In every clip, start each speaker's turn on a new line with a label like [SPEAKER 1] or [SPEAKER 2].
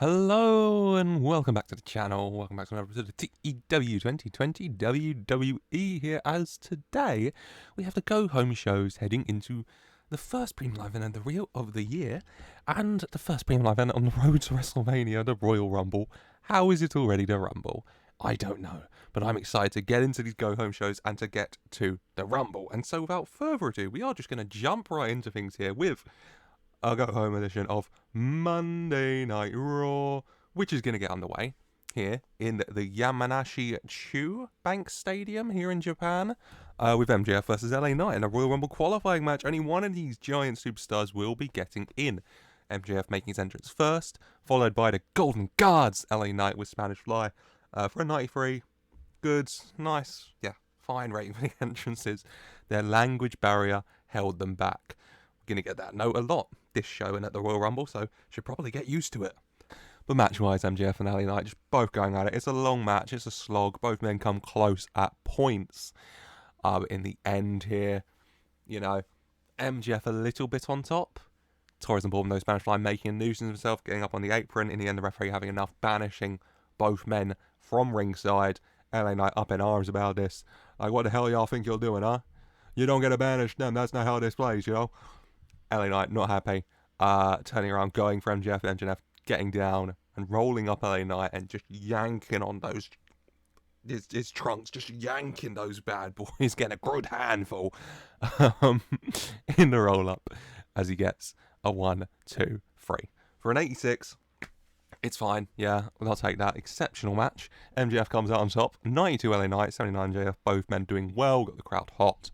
[SPEAKER 1] Hello and welcome back to the channel. Welcome back to another episode of TEW 2020 WWE here, as today we have the go-home shows heading into the first premium live event, the reel of the year, and the first premium live event on the road to WrestleMania, the Royal Rumble. How is it already the Rumble? I don't know, but I'm excited to get into these go-home shows and to get to the Rumble. And so without further ado, we are just going to jump right into things here with a go-home edition of Monday Night Raw, which is going to get underway here in the Yamanashi Bank Stadium here in Japan, with MJF versus LA Knight in a Royal Rumble qualifying match. Only one of these giant superstars will be getting in. MJF making his entrance first, followed by the Golden Guards, LA Knight with Spanish Fly, for a 93. Good, nice, fine rating for the entrances. Their language barrier held them back. We're going to get that note a lot this show and at the Royal Rumble, so should probably get used to it. But match-wise, MJF and LA Knight just both going at it. It's a long match, it's a slog. Both men come close at points. In the end here, MJF a little bit on top. Torres and Baldwin, no Spanish Fly, making a nuisance of himself, getting up on the apron. In the end, the referee having enough, banishing both men from ringside. LA Knight up in arms about this. Like, what the hell y'all think you're doing, huh? You don't get to banish them, that's not how this plays, LA Knight not happy, turning around, going for MJF, and MJF getting down and rolling up LA Knight and just yanking on those, his trunks, just yanking those bad boys, getting a good handful in the roll up as he gets a 1, 2, 3. For an 86, it's fine, I'll take that. Exceptional match. MJF comes out on top, 92 LA Knight, 79 MJF, both men doing well, got the crowd hot.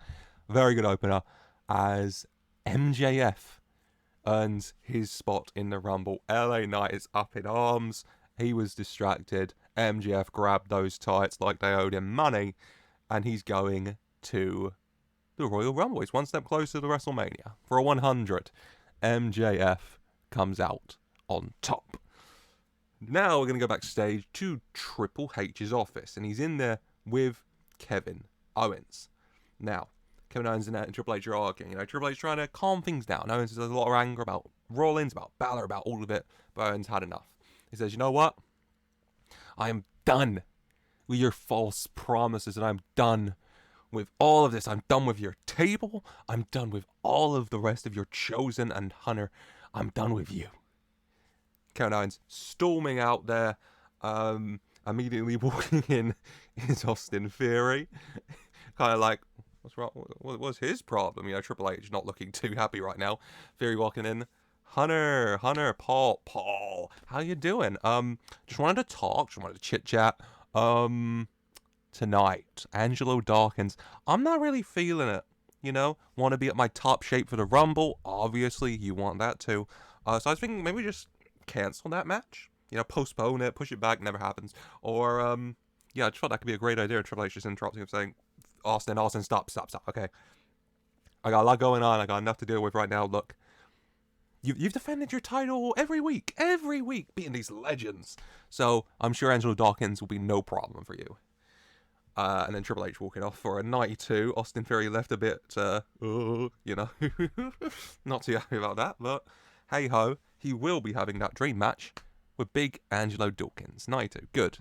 [SPEAKER 1] Very good opener as MJF earns his spot in the Rumble. LA Knight is up in arms. He was distracted. MJF grabbed those tights like they owed him money, and he's going to the Royal Rumble. He's one step closer to WrestleMania. For a 100, MJF comes out on top. Now we're going to go backstage to Triple H's office, and he's in there with Kevin Owens. Now, Kevin Owens and Triple H are arguing. Triple H trying to calm things down. Owens has a lot of anger about Rollins, about Balor, about all of it. But Owens had enough. He says, you know what? I am done with your false promises, and I'm done with all of this. I'm done with your table. I'm done with all of the rest of your Chosen and Hunter. I'm done with you. Kevin Owens storming out there. Immediately walking in is Austin Theory. Kind of like, what's wrong? What's his problem? Triple H not looking too happy right now. Theory walking in. Hunter, Paul, how you doing? Just wanted to talk, just wanted to chit chat. Tonight, Angelo Dawkins. I'm not really feeling it. Want to be at my top shape for the Rumble. Obviously, you want that too. So I was thinking maybe just cancel that match. Postpone it, push it back, never happens. Or I just thought that could be a great idea. Triple H just interrupting him, saying, Austin, stop, okay. I got a lot going on, I got enough to deal with right now. Look, you've defended your title every week, beating these legends. So I'm sure Angelo Dawkins will be no problem for you. And then Triple H walking off for a 92. Austin Theory left a bit, not too happy about that, but hey ho, he will be having that dream match with big Angelo Dawkins. 92, good.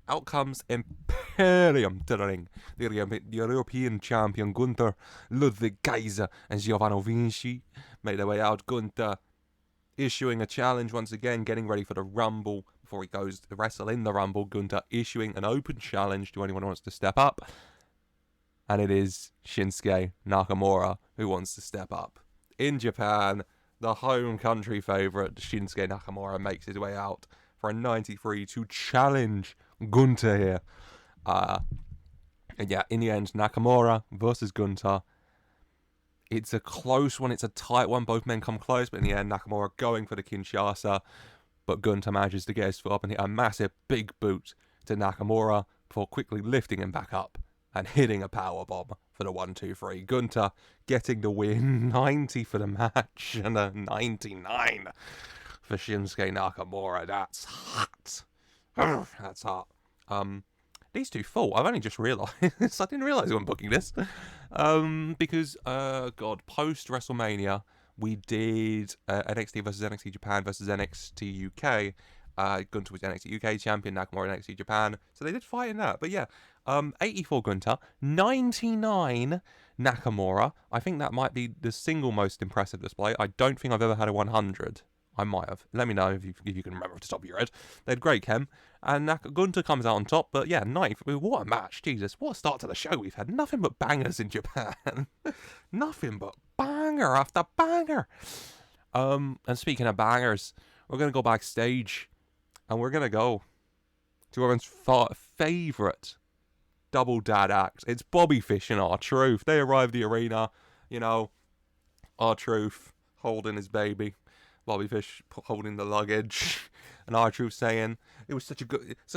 [SPEAKER 1] Out comes Imperium to the ring. The European champion Gunther, Ludwig Kaiser, and Giovanni Vinci made their way out. Gunther issuing a challenge once again, getting ready for the Rumble before he goes to wrestle in the Rumble. Gunther issuing an open challenge to anyone who wants to step up. And it is Shinsuke Nakamura who wants to step up. In Japan, the home country favourite Shinsuke Nakamura makes his way out for a 93 to challenge Gunther here. And in the end, Nakamura versus Gunther. It's a close one, it's a tight one. Both men come close, but in the end, Nakamura going for the Kinshasa. But Gunther manages to get his foot up and hit a massive big boot to Nakamura before quickly lifting him back up and hitting a powerbomb for the 1, 2, 3. Gunther getting the win, 90 for the match and a 99 for Shinsuke Nakamura. That's hot. That's hot. These two full. I've only just realised. I didn't realise I wasn't booking this. Because, post WrestleMania, we did NXT versus NXT Japan versus NXT UK. Gunter was NXT UK champion, Nakamura NXT Japan. So they did fight in that. But yeah, 84 Gunter, 99 Nakamura. I think that might be the single most impressive display. I don't think I've ever had a 100. I might have. Let me know if you can remember off the top of your head. They had great chem. And Gunter comes out on top. But yeah, 90. What a match. Jesus, what a start to the show we've had. Nothing but bangers in Japan. Nothing but banger after banger. And speaking of bangers, we're going to go backstage. And we're going to go to everyone's favourite double dad act. It's Bobby Fish and R-Truth. They arrive the arena. You know, R-Truth holding his baby. Bobby Fish holding the luggage. And R-Truth saying, it was such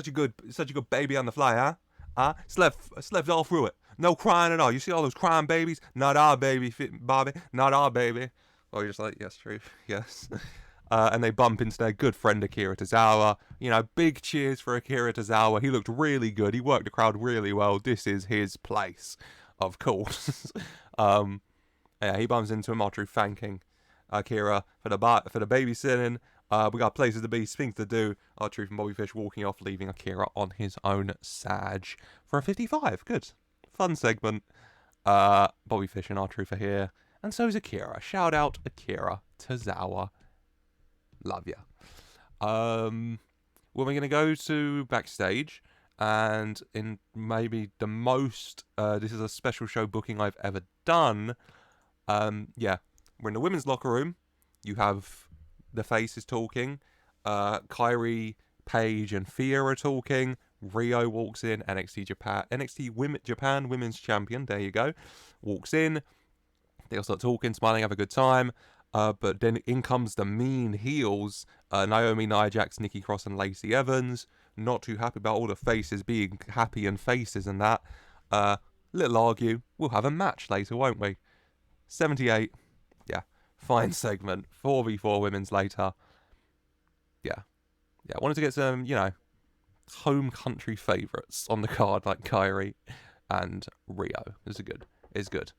[SPEAKER 1] a good baby on the fly, huh? Slept all through it. No crying at all. You see all those crying babies? Not our baby, Bobby. Not our baby. Oh, you're just like, yes, Truth. Yes. And they bump into their good friend Akira Tozawa. You know, big cheers for Akira Tozawa. He looked really good. He worked the crowd really well. This is his place, of course. Yeah, he bumps into him after thanking Akira for the babysitting. We got places to be, things to do. R-Truth and Bobby Fish walking off, leaving Akira on his own Sag for a 55. Good. Fun segment. Bobby Fish and R-Truth are here. And so is Akira. Shout out Akira Tozawa. Love ya. Well, we're going to go to backstage, and in maybe the most, this is a special show booking I've ever done. Yeah, we're in the women's locker room. You have the faces talking. Kairi, Paige, and Thea are talking. Rio walks in. NXT Japan Women's Champion. There you go. Walks in. They all start talking, smiling, have a good time. But then in comes the mean heels, Naomi, Nia Jax, Nikki Cross, and Lacey Evans. Not too happy about all the faces being happy and faces and that. Little argue. We'll have a match later, won't we? 78. Yeah. Fine segment. 4v4 women's later. Yeah. Yeah, I wanted to get some, you know, home country favourites on the card like Kairi and Rio. It's good.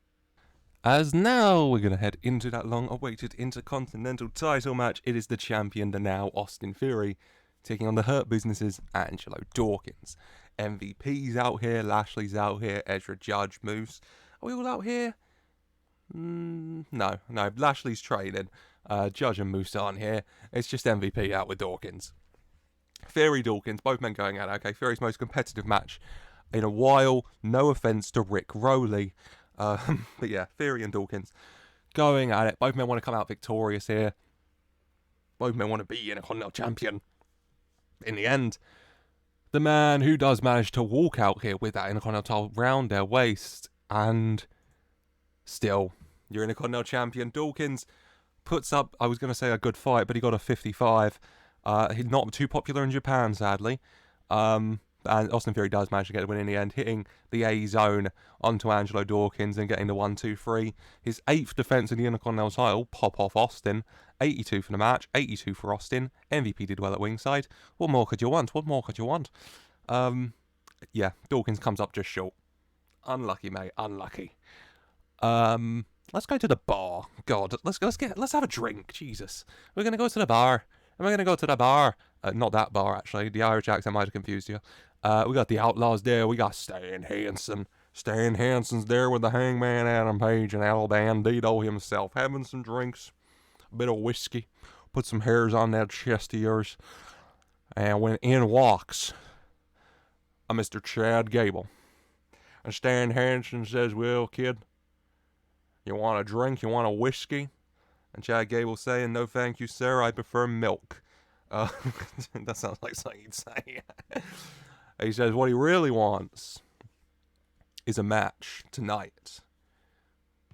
[SPEAKER 1] As now we're going to head into that long-awaited Intercontinental title match. It is the champion, the now Austin Theory, taking on the Hurt Business's Angelo Dawkins. MVP's out here, Lashley's out here, Ezra Judge, Moose. Are we all out here? No. Lashley's training. Judge and Moose aren't here. It's just MVP out with Dawkins. Theory, Dawkins, both men going at it. Okay, Theory's most competitive match in a while. No offence to Rick Rowley. But yeah, Theory and Dawkins going at it. Both men want to come out victorious here. Both men want to be Intercontinental Champion. In the end, the man who does manage to walk out here with that Intercontinental title round their waist, and still, you're Intercontinental Champion. Dawkins puts up, I was going to say a good fight, but he got a 55. He's not too popular in Japan, sadly. And Austin Theory does manage to get a win in the end, hitting the A zone onto Angelo Dawkins and getting the 1-2-3. His 8th defense in the Intercontinental title, pop off Austin. 82 for the match, 82 for Austin. MVP did well at ringside. What more could you want? Yeah, Dawkins comes up just short. Unlucky, mate. Unlucky. Let's go to the bar. God, let's have a drink. Jesus. We're gonna go to the bar. And we're gonna go to the bar. Not that bar, actually. The Irish accent might have confused you. We got the Outlaws there. We got Stan Hansen. Stan Hansen's there with the Hangman Adam Page and El Bandito himself, having some drinks, a bit of whiskey, put some hairs on that chest of yours. And when in walks a Mr. Chad Gable. And Stan Hansen says, well, kid, you want a drink? You want a whiskey? And Chad Gable saying, no thank you, sir, I prefer milk. That sounds like something he'd say. He says what he really wants is a match tonight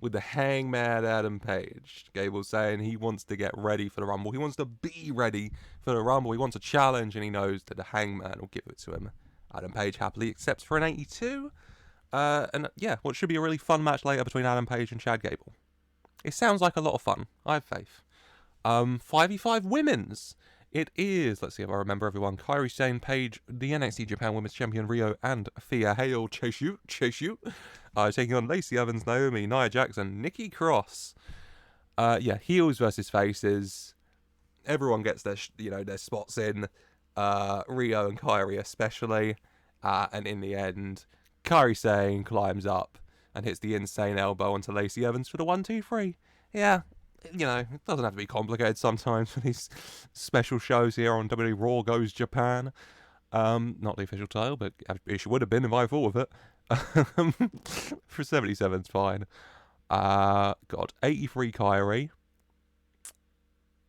[SPEAKER 1] with the Hangman Adam Page. Gable saying he wants to get ready for the Rumble. He wants to be ready for the Rumble. He wants a challenge, and he knows that the Hangman will give it to him. Adam Page happily accepts for an 82. And yeah, what should be a really fun match later between Adam Page and Chad Gable. It sounds like a lot of fun. I have faith. 5v5 women's. It is, let's see if I remember everyone, Kairi Sane, Paige, the NXT Japan Women's Champion Rio, and Thea Hail, chase you, taking on Lacey Evans, Naomi, Nia Jax, and Nikki Cross. Yeah, heels versus faces. Everyone gets their their spots in. Rio and Kyrie especially. And in the end, Kyrie Sane climbs up and hits the insane elbow onto Lacey Evans for the 1-2-3. Yeah, it doesn't have to be complicated sometimes for these special shows here on WWE Raw Goes Japan. Not the official title, but it would have been if I thought of it. For 77's fine. 83 Kyrie.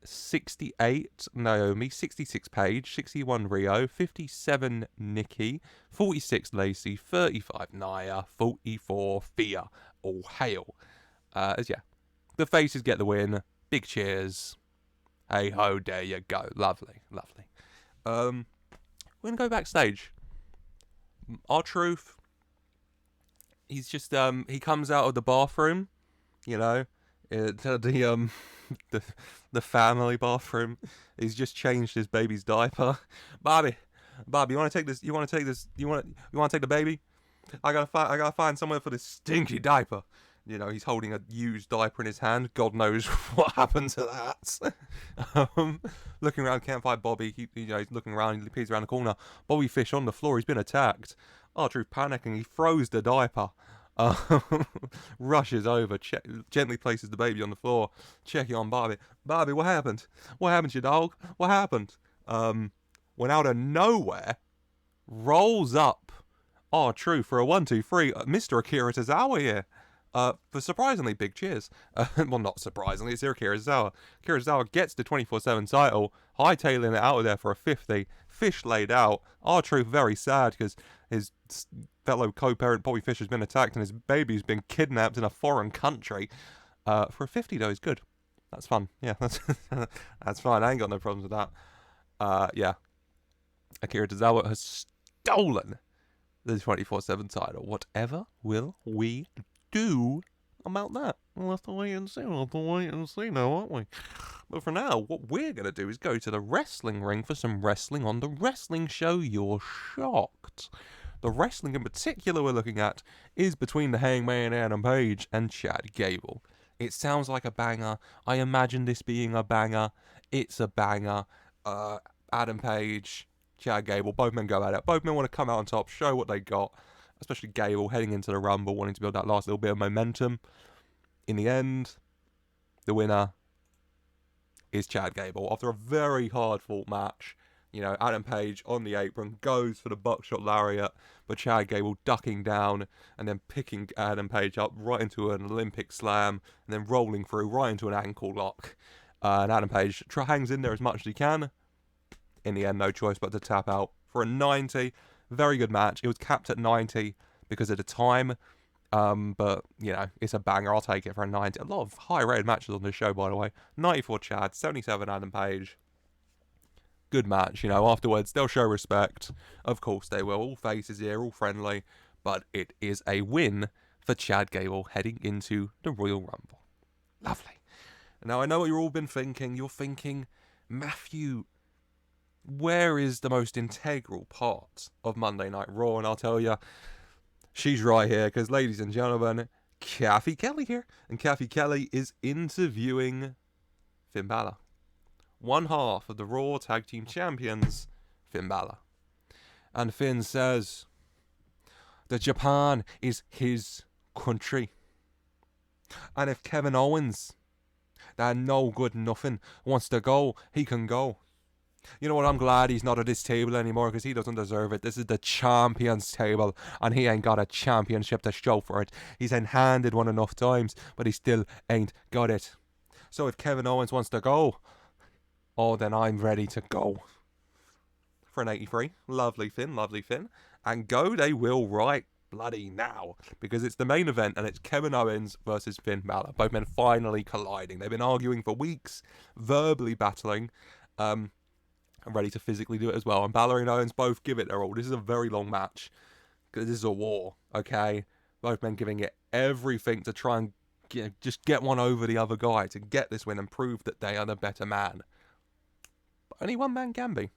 [SPEAKER 1] 68 Naomi, 66 Paige, 61 Rio, 57 Nikki, 46 Lacey, 35 Nia, 44 Thea Hail. The faces get the win. Big cheers. Hey ho, there you go. Lovely. We're gonna go backstage. R-Truth. He's just he comes out of the bathroom, the family bathroom. He's just changed his baby's diaper. Bobby, you want to take this? You want to take the baby? I gotta find somewhere for this stinky diaper. He's holding a used diaper in his hand. God knows what happened to that. Looking around, can't find Bobby. He's looking around. He peeks around the corner. Bobby Fish on the floor. He's been attacked. R-Truth panicking. He throws the diaper. Rushes over, gently places the baby on the floor, checking on Bobby. Bobby, what happened? What happened to your dog? What happened? When out of nowhere, rolls up R-Truth for a 1-2-3. Mr. Akira Tozawa here. For surprisingly big cheers. Well, not surprisingly, it's Akira Tozawa. Akira Tozawa gets the 24/7 title, hightailing it out of there for a 50. Fish laid out. R-Truth very sad because his fellow co-parent Bobby Fish has been attacked and his baby's been kidnapped in a foreign country. For a 50 though is good. That's fun. Yeah, that's fine. I ain't got no problems with that. Yeah. Akira Tozawa has stolen the 24/7 title. Whatever will we do about that? We'll have to wait and see. Now, won't we? But for now, what we're going to do is go to the wrestling ring for some wrestling on the wrestling show. You're shocked. The wrestling in particular we're looking at is between the Hangman Adam Page and Chad Gable. It sounds like a banger. I imagine this being a banger. It's a banger. Adam Page, Chad Gable, both men go at it. Both men want to come out on top, show what they got. Especially Gable heading into the Rumble, wanting to build that last little bit of momentum. In the end, the winner is Chad Gable. After a very hard-fought match, Adam Page on the apron goes for the buckshot lariat, but Chad Gable ducking down and then picking Adam Page up right into an Olympic slam and then rolling through right into an ankle lock. And Adam Page hangs in there as much as he can. In the end, no choice but to tap out for a 90. Very good match. It was capped at 90 because of the time. But, it's a banger. I'll take it for a 90. A lot of high-rated matches on this show, by the way. 94 Chad, 77 Adam Page. Good match, afterwards they'll show respect. Of course they will. All faces here, all friendly. But it is a win for Chad Gable heading into the Royal Rumble. Lovely. Now, I know what you've all been thinking. You're thinking, Matthew, where is the most integral part of Monday Night Raw? And I'll tell you, she's right here, because ladies and gentlemen, Kathy Kelly here. And Kathy Kelly is interviewing Finn Balor. One half of the Raw Tag Team Champions, Finn Balor. And Finn says that Japan is his country. And if Kevin Owens, that no good nothing, wants to go, he can go. You know what, I'm glad he's not at this table anymore because he doesn't deserve it. This is the champions table and he ain't got a championship to show for it. He's been handed one enough times, but he still ain't got it. So if Kevin Owens wants to go, then I'm ready to go. For an 83. Lovely Finn. And go they will right bloody now, because it's the main event and it's Kevin Owens versus Finn Balor. Both men finally colliding. They've been arguing for weeks, verbally battling. I'm ready to physically do it as well. And Balor and Owens both give it their all. This is a very long match, because this is a war, okay? Both men giving it everything to try and just get one over the other guy, to get this win and prove that they are the better man. But only one man can be.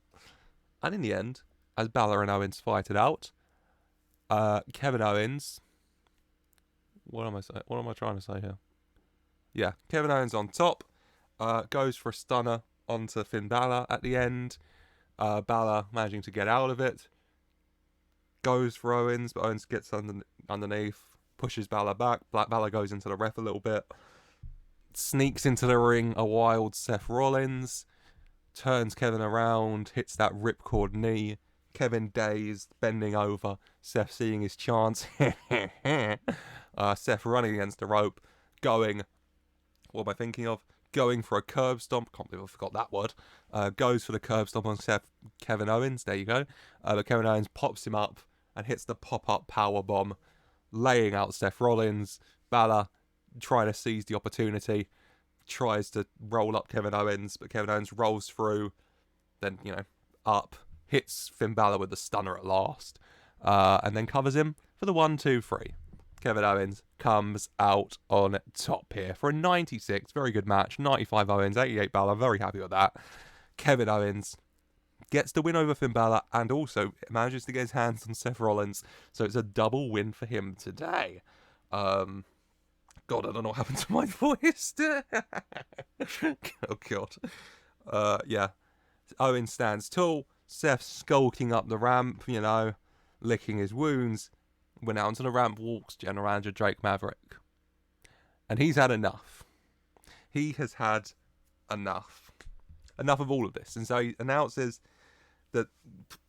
[SPEAKER 1] And in the end, as Balor and Owens fight it out, Kevin Owens... What am I trying to say here? Yeah, Kevin Owens on top. Goes for a stunner onto Finn Balor at the end. Balor managing to get out of it. Goes for Owens, but Owens gets underneath. Pushes Balor back. Balor goes into the ref a little bit. Sneaks into the ring a wild Seth Rollins. Turns Kevin around. Hits that ripcord knee. Kevin dazed, bending over. Seth seeing his chance. Seth running against the rope. Going. What am I thinking of? Going for a curb stomp. Can't believe I forgot that word. Goes for the curb stomp on Kevin Owens. There you go. But Kevin Owens pops him up and hits the pop-up power bomb, laying out Seth Rollins. Balor trying to seize the opportunity. Tries to roll up Kevin Owens, but Kevin Owens rolls through. Then, up. Hits Finn Balor with the stunner at last. And then covers him for the 1, 2, 3. Kevin Owens comes out on top here for a 96. Very good match. 95 Owens, 88 Balor. Very happy with that. Kevin Owens gets the win over Finn Balor and also manages to get his hands on Seth Rollins. So it's a double win for him today. God, I don't know what happened to my voice. Oh, God. Yeah. Owens stands tall. Seth skulking up the ramp, licking his wounds. When out onto the ramp walks General Manager Drake Maverick. And he's had enough. He has had enough. Enough of all of this. And so he announces that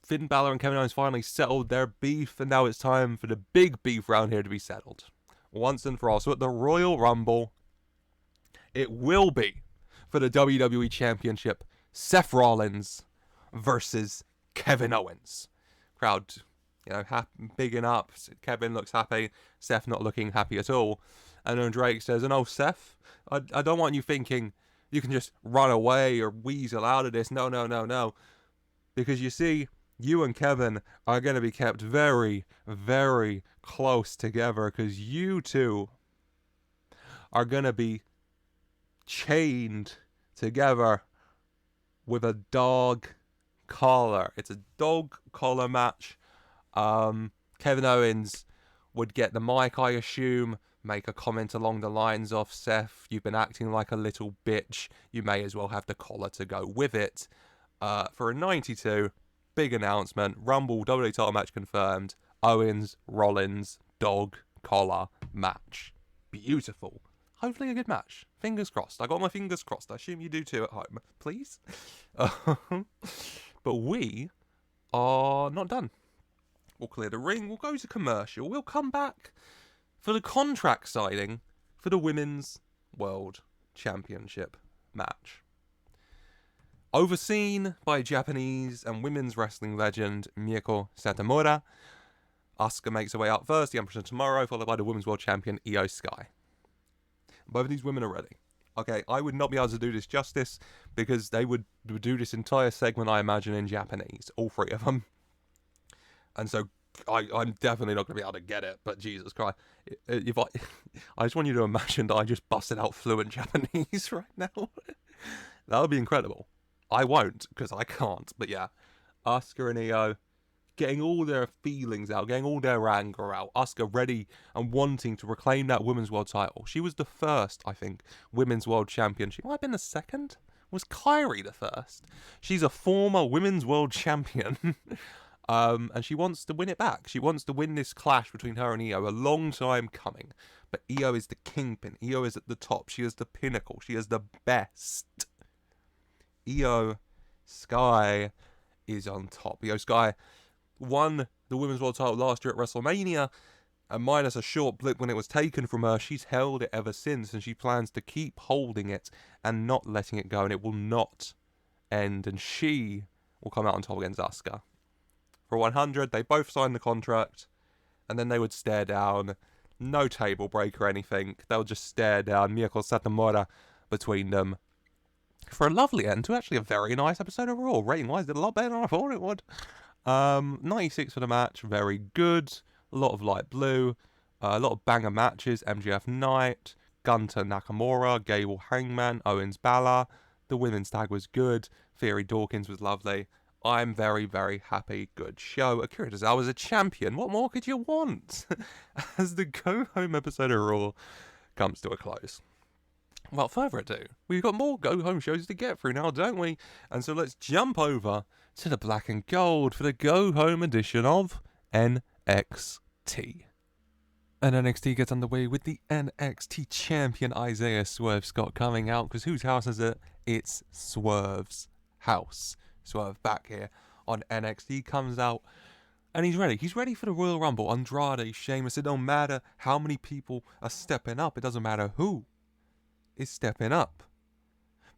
[SPEAKER 1] Finn Balor and Kevin Owens finally settled their beef, and now it's time for the big beef round here to be settled. Once and for all. So at the Royal Rumble, it will be for the WWE Championship, Seth Rollins versus Kevin Owens. Crowd, bigging up. Kevin looks happy. Seth not looking happy at all. And then Drake says, "Oh, Seth, I don't want you thinking you can just run away or weasel out of this. No. Because you see, you and Kevin are going to be kept very, very close together because you two are going to be chained together with a dog collar." It's a dog collar match. Kevin Owens would get the mic, I assume, make a comment along the lines of, "Seth, you've been acting like a little bitch. You may as well have the collar to go with it." For a 92, big announcement. Rumble WWE title match confirmed. Owens, Rollins, dog collar match. Beautiful. Hopefully a good match. Fingers crossed. I got my fingers crossed. I assume you do too at home. Please? But we are not done. We'll clear the ring. We'll go to commercial. We'll come back for the contract signing for the Women's World Championship match. Overseen by Japanese and women's wrestling legend Miyako Satomura, Asuka makes her way out first, the Empress of Tomorrow, followed by the Women's World Champion Io Sky. Both of these women are ready. Okay, I would not be able to do this justice because they would do this entire segment, I imagine, in Japanese, all three of them. And so I'm definitely not going to be able to get it, but Jesus Christ. I just want you to imagine that I just busted out fluent Japanese right now. That would be incredible. I won't, because I can't, but yeah. Asuka and Io getting all their feelings out, getting all their anger out. Asuka ready and wanting to reclaim that Women's World title. She was the first, I think, Women's World Champion. She might have been the second. Was Kairi the first? She's a former Women's World Champion. And she wants to win it back. She wants to win this clash between her and Io. A long time coming. But Io is the kingpin. Io is at the top. She is the pinnacle. She is the best. Io Sky is on top. Io Sky won the Women's World title last year at WrestleMania, and minus a short blip when it was taken from her, she's held it ever since, and she plans to keep holding it and not letting it go, and it will not end, and she will come out on top against Asuka. For 100, they both signed the contract, and then they would stare down. No table break or anything. They'll just stare down. Miyako Satomura between them. For a lovely end to actually a very nice episode overall. Rating-wise, did a lot better than I thought it would. 96 for the match, very good. A lot of light blue. A lot of banger matches. MJF Knight, Gunter Nakamura, Gable Hangman, Owens Balor. The women's tag was good. Theory Dawkins was lovely. I'm very, very happy. Good show. Akira Tozawa was a champion. What more could you want? As the go-home episode of Raw comes to a close. without further ado, we've got more go-home shows to get through now, don't we? And so let's jump over to the black and gold for the go-home edition of NXT. And NXT gets underway with the NXT champion Isaiah Swerve Scott coming out, because whose house is it? It's Swerve's house. Swerve back here on NXT comes out, and he's ready. He's ready for the Royal Rumble. Andrade, Sheamus, it don't matter how many people are stepping up. It doesn't matter who is stepping up,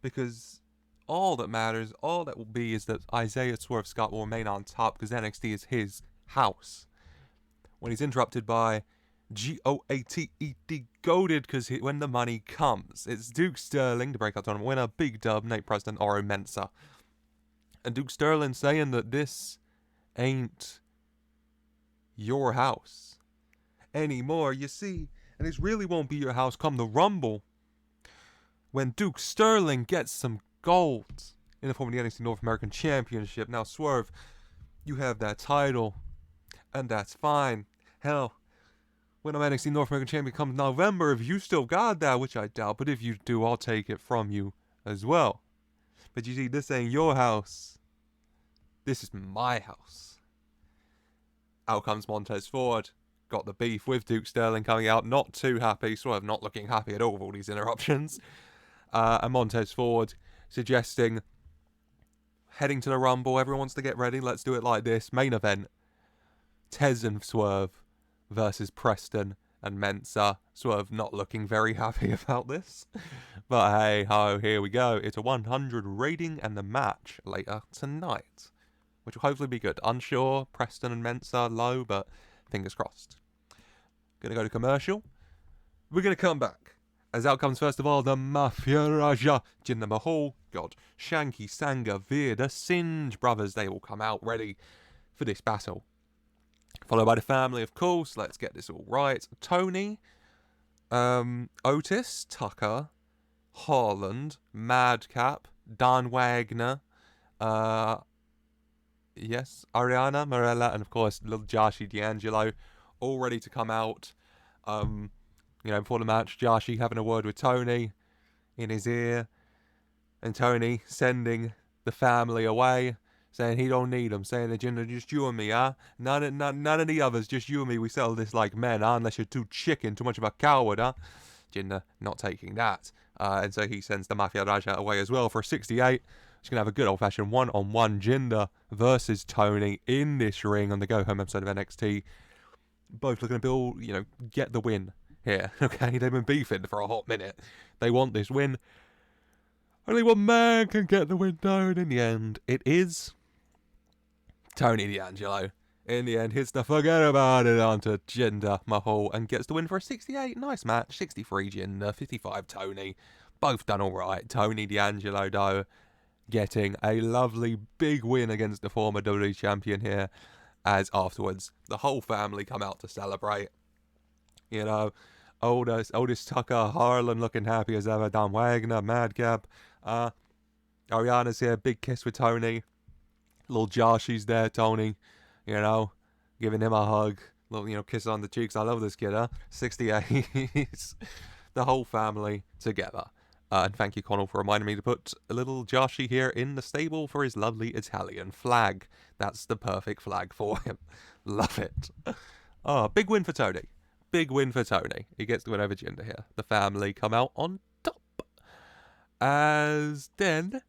[SPEAKER 1] because all that matters, all that will be, is that Isaiah Swerve Scott will remain on top, because NXT is his house. When he's interrupted by G-O-A-T-E-D, goaded, because when the money comes, it's Duke Sterling, the breakout tournament winner, Big Dub, Nate Preston, Oro Mensah. And Duke Sterling saying that this ain't your house anymore, you see, and this really won't be your house come the Rumble, when Duke Sterling gets some gold in the form of the NXT North American Championship. Now, Swerve, you have that title, and that's fine. Hell, when I'm NXT North American Champion comes November, if you still got that, which I doubt, but if you do, I'll take it from you as well. But you see, this ain't your house. This is my house. Out comes Montez Ford. Got the beef with Duke Sterling coming out. Not too happy. Swerve not looking happy at all with all these interruptions. And Montez Ford suggesting heading to the Rumble. Everyone wants to get ready. Let's do it like this. Main event. Tez and Swerve versus Preston and Mensah. Swerve not looking very happy about this. But hey ho, here we go. It's a 100 rating and the match later tonight, which will hopefully be good. Unsure, Preston and Mensah low, but fingers crossed. Gonna go to commercial. We're gonna come back. As out comes first of all the Mafia Raja, Jinder Mahal, God, Shanky, Sangha, Veer, the Singe brothers. They all come out ready for this battle. Followed by the family, of course. Let's get this all right. Tony, Otis, Tucker, Harland, Madcap, Dan Wagner, yes, Ariana, Morella, and of course little Joshie D'Angelo, all ready to come out. Before the match, Joshie having a word with Tony in his ear, and Tony sending the family away, saying he don't need them, saying that Jinder, just you and me, huh? None of the others, just you and me. We settle this like men, huh? Unless you're too much of a coward, huh? Jinder not taking that, and so he sends the Mafia Raja away as well for a 68. He's going to have a good old-fashioned one-on-one Jinder versus Tony in this ring on the go-home episode of NXT. Both looking to build, get the win here. Okay, they've been beefing for a hot minute. They want this win. Only one man can get the win, though, and in the end, it is Tony D'Angelo. In the end, hits the forget about it onto Jinder Mahal and gets the win for a 68. Nice match. 63 Jinder, 55 Tony. Both done all right. Tony D'Angelo, though, getting a lovely big win against the former WWE champion here, as afterwards the whole family come out to celebrate. Oldest Tucker, Harland looking happy as ever, Dan Wagner, Madcap, Ariana's here, big kiss with Tony, little Joshie's there, Tony, giving him a hug, little kiss on the cheeks. I love this kid, huh? 68. The whole family together. And thank you, Connell, for reminding me to put a little Joshie here in the stable for his lovely Italian flag. That's the perfect flag for him. Love it. Big win for Tony. Big win for Tony. He gets the win over Jinder here. The family come out on top. As then,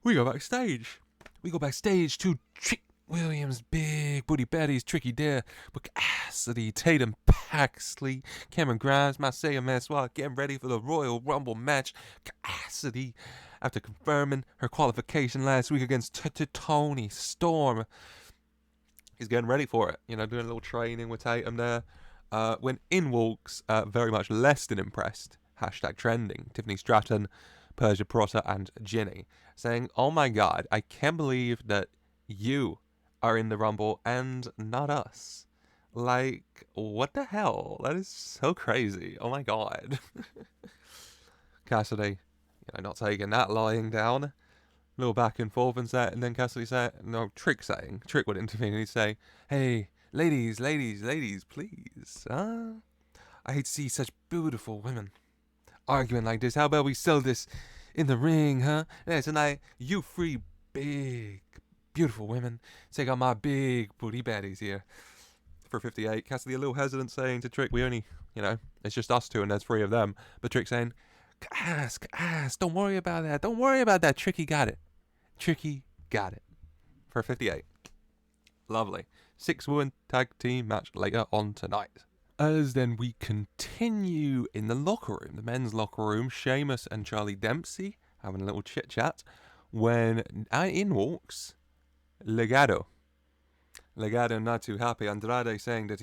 [SPEAKER 1] we go backstage. We go backstage to Trick Williams, Big Booty Betty's Tricky Dare, Book Cassidy, Tatum Paxley, Cameron Grimes, Marseille Mansoir getting ready for the Royal Rumble match. Cassidy, after confirming her qualification last week against Tony Storm, is getting ready for it. Doing a little training with Tatum there. When in walks, very much less than impressed, #trending, Tiffany Stratton, Persia Prota, and Ginny, saying, "Oh my God, I can't believe that you are in the Rumble and not us. Like, what the hell? That is so crazy. Oh my God." Cassidy, not taking that lying down. A little back and forth and then Cassidy Trick would intervene and he'd say, "Hey, ladies, please. I hate to see such beautiful women. arguing like this. How about we sell this in the ring, huh? Yeah, tonight, you free big, beautiful women. Take out my big booty baddies here. For 58, Cassidy a little hesitant, saying to Trick, we only, it's just us two and there's 3 of them. But Trick saying, ask, don't worry about that. Don't worry about that. Tricky got it. Tricky got it. For 58. Lovely. 6-woman tag team match later on tonight. As then we continue in the locker room, the men's locker room, Sheamus and Charlie Dempsey having a little chit chat when in walks Legado. Legado not too happy. Andrade saying that,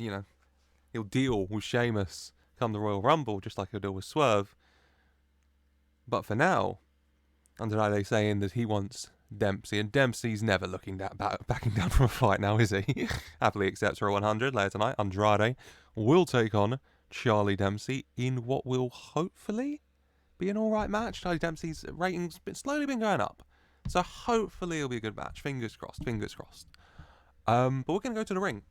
[SPEAKER 1] he'll deal with Sheamus come the Royal Rumble just like he'll deal with Swerve. But for now, Andrade saying that he wants Dempsey, and Dempsey's never looking backing down from a fight now, is he? Happily accepts for a 100 later tonight. Andrade will take on Charlie Dempsey in what will hopefully be an alright match. Charlie Dempsey's rating's slowly been going up, so hopefully it'll be a good match. Fingers crossed, fingers crossed. But we're going to go to the ring.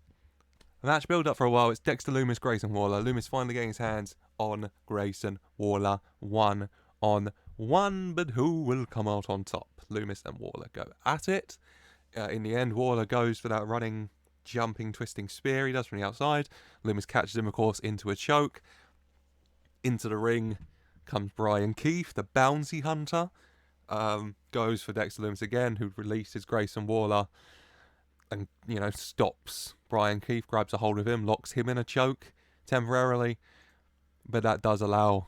[SPEAKER 1] The match build up for a while. It's Dexter Lumis, Grayson Waller. Lumis finally getting his hands on Grayson Waller. 1-on-1, but who will come out on top? Lumis and Waller go at it. In the end, Waller goes for that running, jumping, twisting spear he does from the outside. Lumis catches him, of course, into a choke. Into the ring comes Brian Keefe, the bounty hunter. Goes for Dexter Lumis again, who releases Grayson Waller and, stops Brian Keefe, grabs a hold of him, locks him in a choke temporarily. But that does allow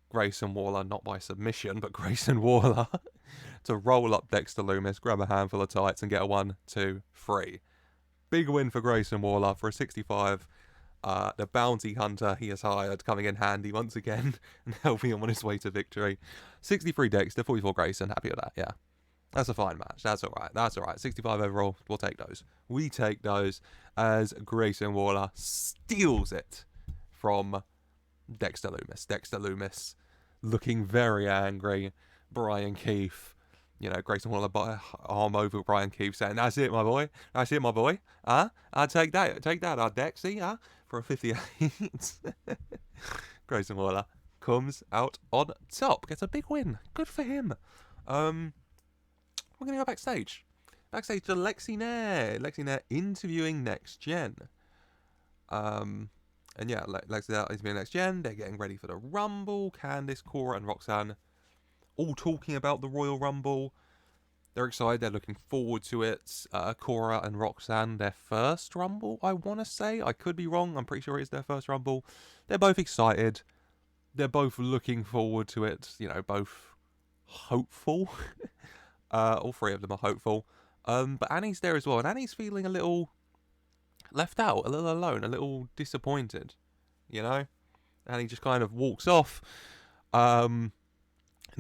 [SPEAKER 1] Grayson Waller, not by submission, but Grayson Waller, to roll up Dexter Lumis, grab a handful of tights and get a 1, 2, 3. Big win for Grayson Waller for a 65. The bounty hunter he has hired coming in handy once again and helping him on his way to victory. 63 Dexter, 44 Grayson. Happy with that, yeah. That's a fine match. That's alright. 65 overall. We'll take those. We take those as Grayson Waller steals it from Dexter Lumis. Dexter Lumis looking very angry. Brian Keefe, Grayson Waller arm over Brian Keefe saying, that's it, my boy. That's it, my boy. I'll take that. Take that, Dexy, for a 58. Grayson Waller comes out on top. Gets a big win. Good for him. We're going to go backstage. Backstage to Lexi Nair. Lexi Nair interviewing Next Gen. And yeah, Lexi Nair interviewing Next Gen. They're getting ready for the Rumble. Candice, Cora, and Roxanne all talking about the Royal Rumble. They're excited. They're looking forward to it. Cora and Roxanne, their first Rumble, I want to say. I could be wrong. I'm pretty sure it's their first Rumble. They're both excited. They're both looking forward to it. Both hopeful. All 3 of them are hopeful. But Annie's there as well. And Annie's feeling a little left out, a little alone, a little disappointed. Annie just kind of walks off. The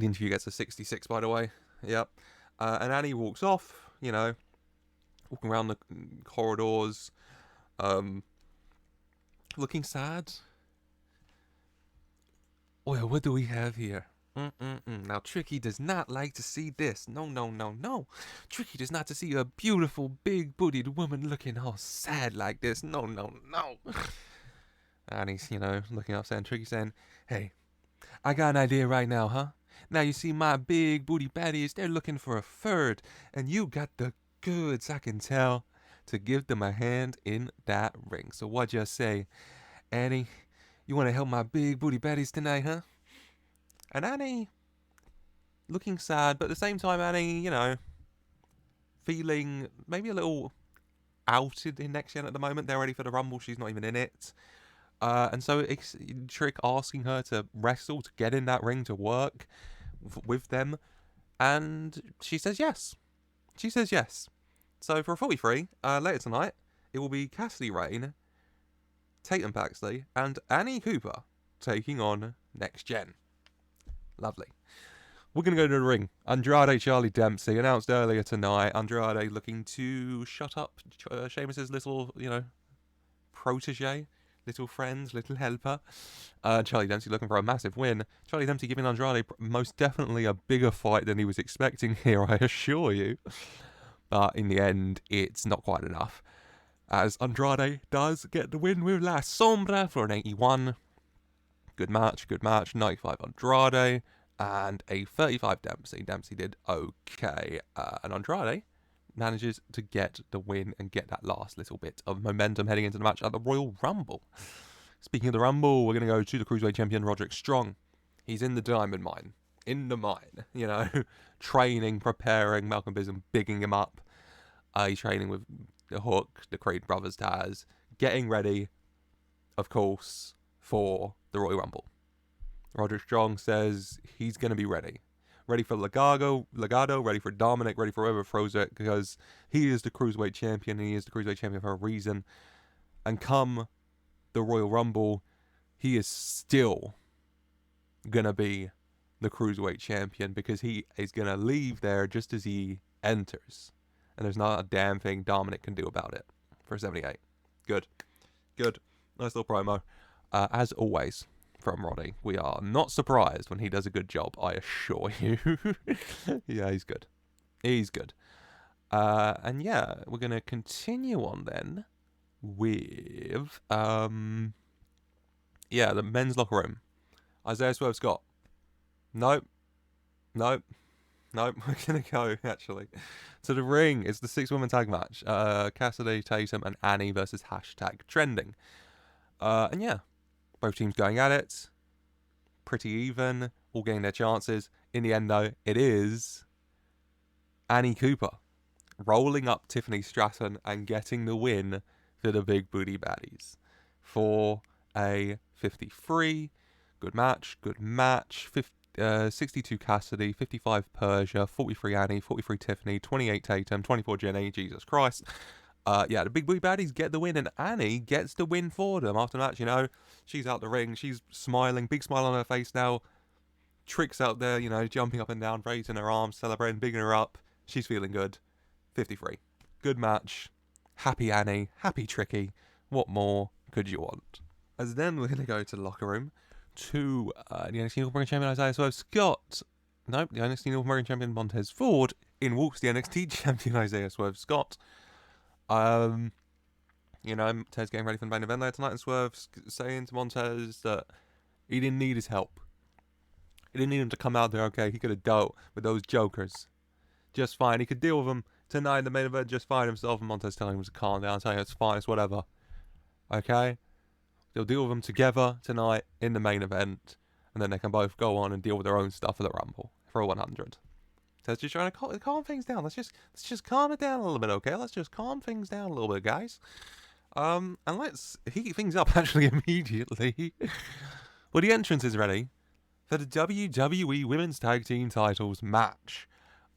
[SPEAKER 1] interview gets a 66, by the way. Yep. And Annie walks off, walking around the corridors, looking sad. Well, what do we have here? Now, Tricky does not like to see this. No. Tricky does not to see a beautiful, big-bootied woman looking all sad like this. No. And he's, looking up, saying, Tricky saying, hey, I got an idea right now, huh? Now, you see, my big booty baddies, they're looking for a third, and you got the goods, I can tell, to give them a hand in that ring. So what'd you say, Annie? You want to help my big booty baddies tonight, huh? And Annie, looking sad, but at the same time, Annie, feeling maybe a little outed in Next Gen at the moment. They're ready for the Rumble. She's not even in it. And so Trick asking her to wrestle, to get in that ring, to work with them. And she says yes. So for a 43, later tonight, it will be Cassidy Rayne, Tatum Paxley, and Annie Cooper taking on Next Gen. Lovely. We're going to go to the ring. Andrade Charlie Dempsey, announced earlier tonight. Andrade looking to shut up Sheamus's little, protege, little friend, little helper. Charlie Dempsey looking for a massive win. Charlie Dempsey giving Andrade most definitely a bigger fight than he was expecting here, I assure you. But in the end, it's not quite enough, as Andrade does get the win with La Sombra for an 81. Good match. 95 Andrade and a 35 Dempsey. Dempsey did okay. And Andrade manages to get the win and get that last little bit of momentum heading into the match at the Royal Rumble. Speaking of the Rumble, we're going to go to the Cruiserweight Champion, Roderick Strong. He's in the diamond mine. In the mine, training, preparing, Malcolm Bism bigging him up. He's training with the Hook, the Creed brothers Taz, getting ready, of course, for the Royal Rumble. Roderick Strong says he's going to be ready. Ready for Legado, ready for Dominic, ready for whoever throws it, because he is the Cruiserweight Champion, and he is the Cruiserweight Champion for a reason. And come the Royal Rumble, he is still going to be the Cruiserweight Champion, because he is going to leave there just as he enters. And there's not a damn thing Dominic can do about it for 78. Good. Nice little promo. As always, from Roddy, we are not surprised when he does a good job, I assure you. Yeah, he's good. And yeah, we're going to continue on then with, the men's locker room. Isaiah Swerve Scott. Nope. We're going to go, actually, to the ring. It's the 6-woman tag match. Cassidy, Tatum, and Annie versus #trending. And yeah, both teams going at it. Pretty even. All getting their chances. In the end, though, it is Annie Cooper rolling up Tiffany Stratton and getting the win for the Big Booty Baddies for a 53. Good match. 62 Cassidy, 55 Persia, 43 Annie, 43 Tiffany, 28 Tatum, 24 Jenny. Jesus Christ. The Big Booty Baddies get the win, and Annie gets the win for them. After the match, she's out the ring, she's smiling, big smile on her face now. Tricks out there, jumping up and down, raising her arms, celebrating, bigging her up. She's feeling good. 53. Good match. Happy Annie, happy Tricky. What more could you want? As then we're going to go to the locker room to the NXT North American Champion Isaiah Swerve Scott. Nope, the NXT North American Champion Montez Ford. In walks the NXT Champion Isaiah Swerve Scott. Montez getting ready for the main event later tonight, and Swerve saying to Montez that he didn't need his help. He didn't need him to come out there, okay? He could have dealt with those jokers just fine. He could deal with them tonight in the main event just fine himself, and Montez telling him to calm down, saying it's fine, it's whatever. Okay? They'll deal with them together tonight in the main event, and then they can both go on and deal with their own stuff for the Rumble for a 100. So it's just trying to calm things down. Let's just calm it down a little bit, okay? Let's just calm things down a little bit, guys. And let's heat things up actually immediately. Well, the entrance is ready for the WWE Women's Tag Team Titles match.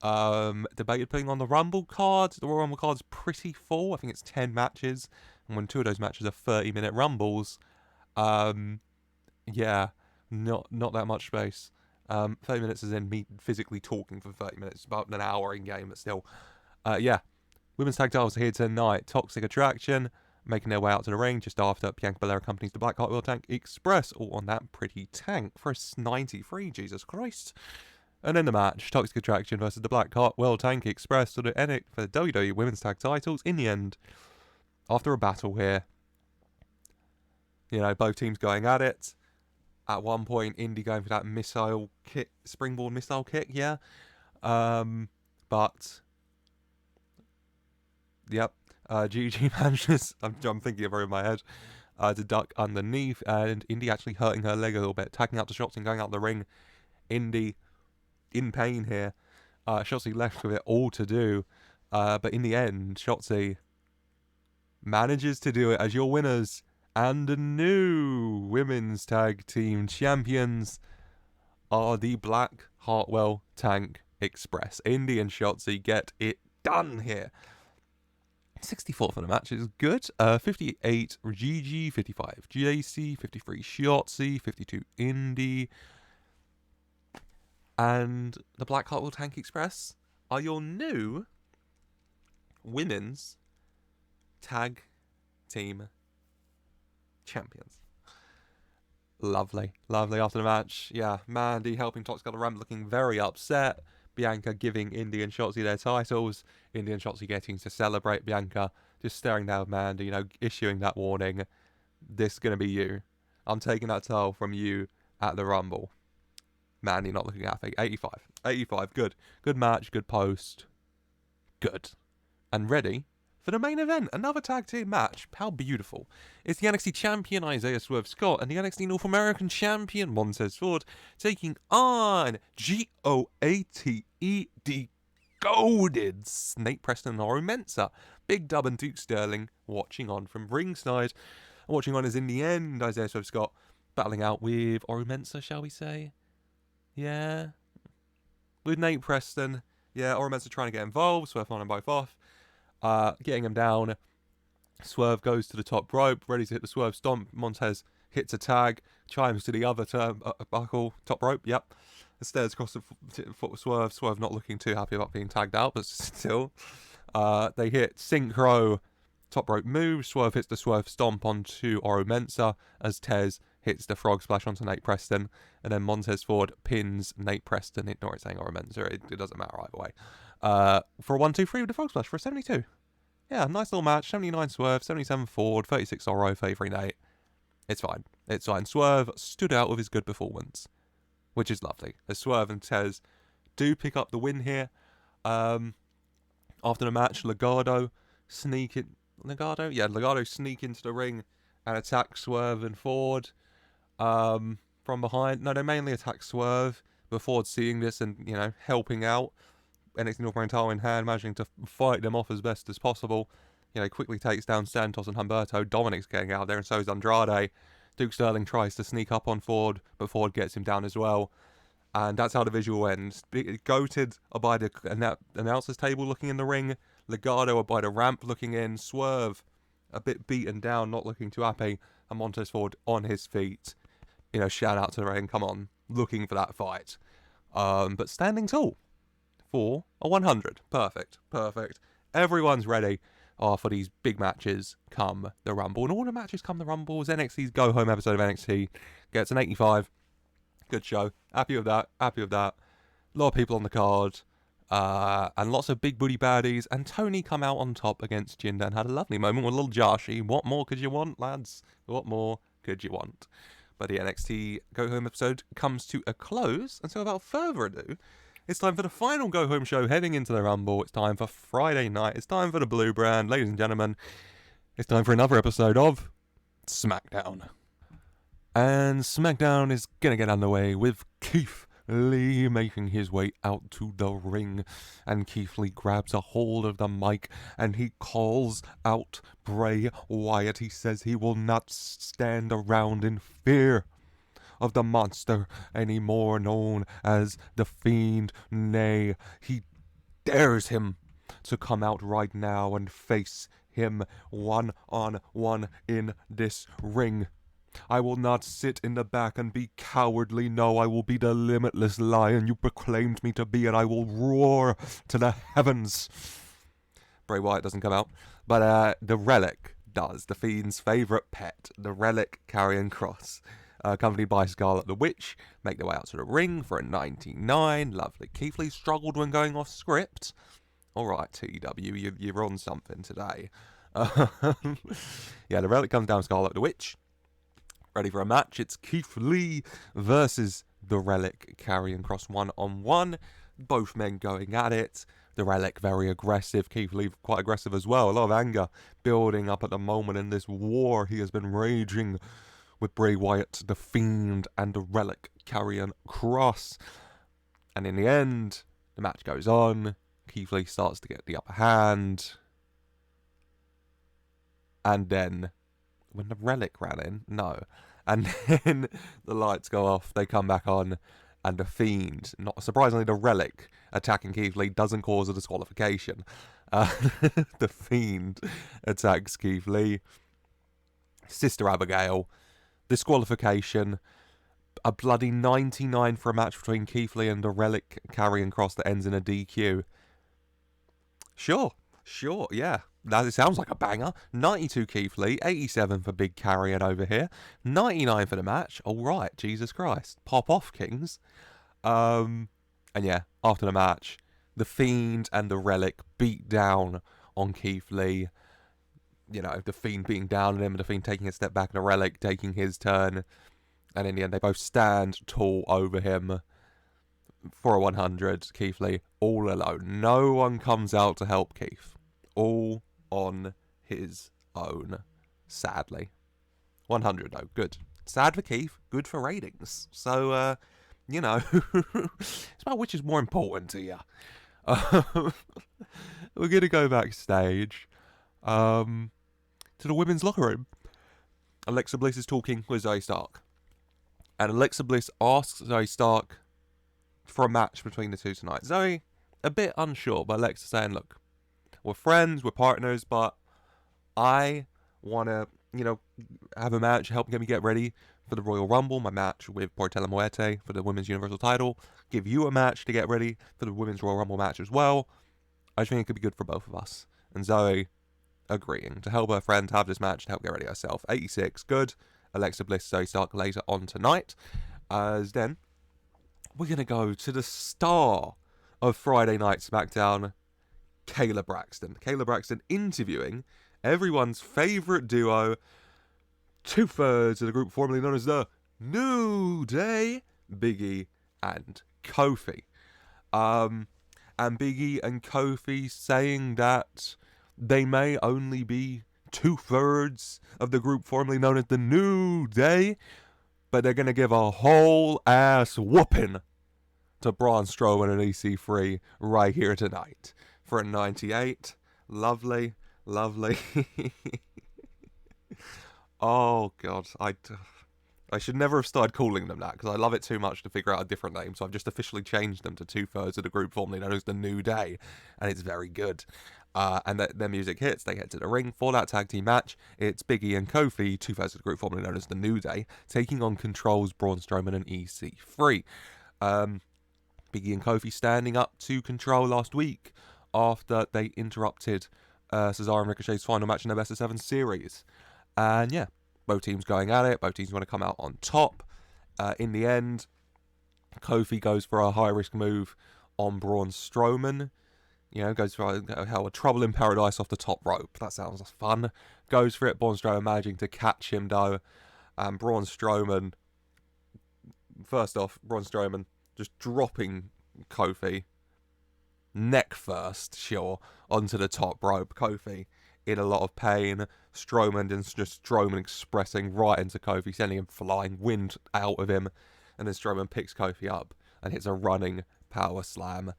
[SPEAKER 1] Debated putting on the Rumble card. The Royal Rumble card's pretty full. I think it's 10 matches. And when 2 of those matches are 30-minute Rumbles, not that much space. 30 minutes is in me physically talking for 30 minutes. About an hour in game, but still. Women's Tag Titles are here tonight. Toxic Attraction making their way out to the ring just after Bianca Belair accompanies the Black Heart World Tank Express, all on that pretty tank for a 93, Jesus Christ. And in the match, Toxic Attraction versus the Black Heart World Tank Express for the WWE Women's Tag Titles. In the end, after a battle here, both teams going at it. At one point, Indy going for that springboard missile kick, yeah. Gigi manages, I'm thinking of her in my head, to duck underneath, and Indy actually hurting her leg a little bit, tagging out to Shotzi and going out the ring. Indy in pain here. Shotzi left with it all to do, but in the end, Shotzi manages to do it as your winners and the new Women's Tag Team Champions are the Black Hartwell Tank Express. Indy and Shotzi get it done here. 64 for the match is good. 58 Gigi, 55 JC, 53 Shotzi, 52 Indy. And the Black Hartwell Tank Express are your new Women's Tag Team Champions. Lovely after the match. Yeah, Mandy helping Toxic on the ramp, looking very upset. Bianca giving Indy and Shotzi their titles. Indy and Shotzi getting to celebrate. Bianca just staring down Mandy, issuing that warning. This is going to be you. I'm taking that title from you at the Rumble. Man, you're not looking happy. 85. 85, good. Good match, good post. Good. And ready for the main event. Another tag team match. How beautiful. It's the NXT champion Isaiah Swerve Scott and the NXT North American champion Montez Ford taking on GOATE goaded Nate Preston and Oro Mensah. Big Dub and Duke Sterling watching on from ringside. Watching on is in the end Isaiah Swerve Scott battling out with Oro Mensah, shall we say? Yeah. With Nate Preston. Yeah, Oro Mensah trying to get involved. Swerve on them both off. Getting him down. Swerve goes to the top rope, ready to hit the Swerve Stomp. Montez hits a tag, chimes to the other turnbuckle, top rope, yep. The stairs across the foot with Swerve. Swerve not looking too happy about being tagged out, but still. They hit synchro top rope move. Swerve hits the Swerve Stomp onto Oro Mensah as Tez hits the frog splash onto Nate Preston. And then Montez Ford pins Nate Preston. Ignore it saying Oro Mensah. It doesn't matter either way. For a 1-2-3 with the frog splash for a 72. Yeah, nice little match. 79 Swerve, 77 Ford, 36 Oro, 33 Nate. It's fine. It's fine. Swerve stood out with his good performance, which is lovely. As Swerve and Tez do pick up the win here. After the match, Legado sneak into the ring and attack Swerve and Ford from behind. No, they mainly attack Swerve, but Ford seeing this and, helping out. NXT North American title in hand, managing to fight them off as best as possible. Quickly takes down Santos and Humberto. Dominic's getting out there, and so is Andrade. Duke Sterling tries to sneak up on Ford, but Ford gets him down as well. And that's how the visual ends. Goated are by the announcer's table looking in the ring. Legado are by the ramp looking in. Swerve a bit beaten down, not looking too happy. And Montez Ford on his feet. Shout out to the ring, come on. Looking for that fight. But standing tall for a 100. Perfect. Everyone's ready for these big matches come the Rumble. And all the matches come the Rumble. NXT's Go Home episode of NXT gets an 85. Good show. Happy with that. A lot of people on the card. And lots of big booty baddies. And Tony come out on top against Jinder and had a lovely moment with a little Joshi. What more could you want, lads? What more could you want? But the NXT Go Home episode comes to a close. And so without further ado, it's time for the final Go Home show heading into the Rumble. It's time for Friday night. It's time for the Blue Brand. Ladies and gentlemen, it's time for another episode of Smackdown. And Smackdown is going to get underway with Keith Lee making his way out to the ring. And Keith Lee grabs a hold of the mic and he calls out Bray Wyatt. He says he will not stand around in fear of the monster anymore, known as the Fiend. Nay, he dares him to come out right now and face him one-on-one in this ring. I will not sit in the back and be cowardly. No, I will be the limitless lion you proclaimed me to be, and I will roar to the heavens. Bray Wyatt doesn't come out, but the Relic does. The Fiend's favourite pet, the Relic Karrion Kross. Accompanied by Scarlet the Witch, make their way out to the ring for a 99. Lovely. Keith Lee struggled when going off script. Alright, TEW, you're on something today. Yeah, the Relic comes down, Scarlet the Witch. Ready for a match. It's Keith Lee versus the Relic Karrion Kross 1-on-1. Both men going at it. The Relic very aggressive. Keith Lee quite aggressive as well. A lot of anger building up at the moment in this war he has been raging with Bray Wyatt, the Fiend, and the Relic Karrion Kross. And in the end, the match goes on. Keith Lee starts to get the upper hand. And then, when the Relic ran in, no. And then the lights go off, they come back on, and the Fiend, not surprisingly the Relic, attacking Keith Lee doesn't cause a disqualification. The Fiend attacks Keith Lee. Sister Abigail, disqualification, a bloody 99 for a match between Keith Lee and the Relic Karrion Kross that ends in a DQ. Sure, yeah. That sounds like a banger. 92 Keith Lee, 87 for Big Karrion over here, 99 for the match. All right, Jesus Christ. Pop off, Kings. And yeah, after the match, the Fiend and the Relic beat down on Keith Lee. you know, the Fiend being down on him, the Fiend taking a step back, and a Relic taking his turn. And in the end, they both stand tall over him for a 100. Keith Lee all alone. No one comes out to help Keith. All on his own, sadly. 100 though, good. Sad for Keith, good for ratings. So, you know, it's about which is more important to you. We're going to go backstage to the women's locker room. Alexa Bliss is talking with Zoe Stark. And Alexa Bliss asks Zoe Stark for a match between the two tonight. Zoe, a bit unsure, but Alexa saying, look, we're friends, we're partners, but I want to, you know, have a match, help me get ready for the Royal Rumble, my match with Portela Muerte for the Women's Universal title, give you a match to get ready for the Women's Royal Rumble match as well. I just think it could be good for both of us. And Zoe agreeing to help her friend have this match to help get ready herself. 86, good. Alexa Bliss, Zoe Stark later on tonight. As then, we're going to go to the star of Friday Night SmackDown, Kayla Braxton. Kayla Braxton interviewing everyone's favourite duo, 2/3 of the group formerly known as the New Day, Big E and Kofi. And Big E and Kofi saying that they may only be 2/3 of the group formerly known as the New Day, but they're going to give a whole ass whooping to Braun Strowman and EC3 right here tonight for a 98. Lovely, lovely. Oh god, I should never have started calling them that, because I love it too much to figure out a different name, so I've just officially changed them to 2/3 of the group formerly known as the New Day, and it's very good. And their music hits, they head to the ring for that tag team match. It's Big E and Kofi, 2/3 of the group formerly known as the New Day, taking on Control's Braun Strowman and EC3. Big E and Kofi standing up to Control last week after they interrupted Cesaro and Ricochet's final match in their Best of 7 series. And yeah, both teams going at it. Both teams want to come out on top. In the end, Kofi goes for a high-risk move on Braun Strowman. You know, goes for a trouble in paradise off the top rope. That sounds fun. Goes for it. Braun Strowman managing to catch him, though. And Braun Strowman, first off, Braun Strowman just dropping Kofi, neck first, sure, onto the top rope. Kofi in a lot of pain. Strowman just Strowman expressing right into Kofi, sending him flying, wind out of him. And then Strowman picks Kofi up and hits a running power slam.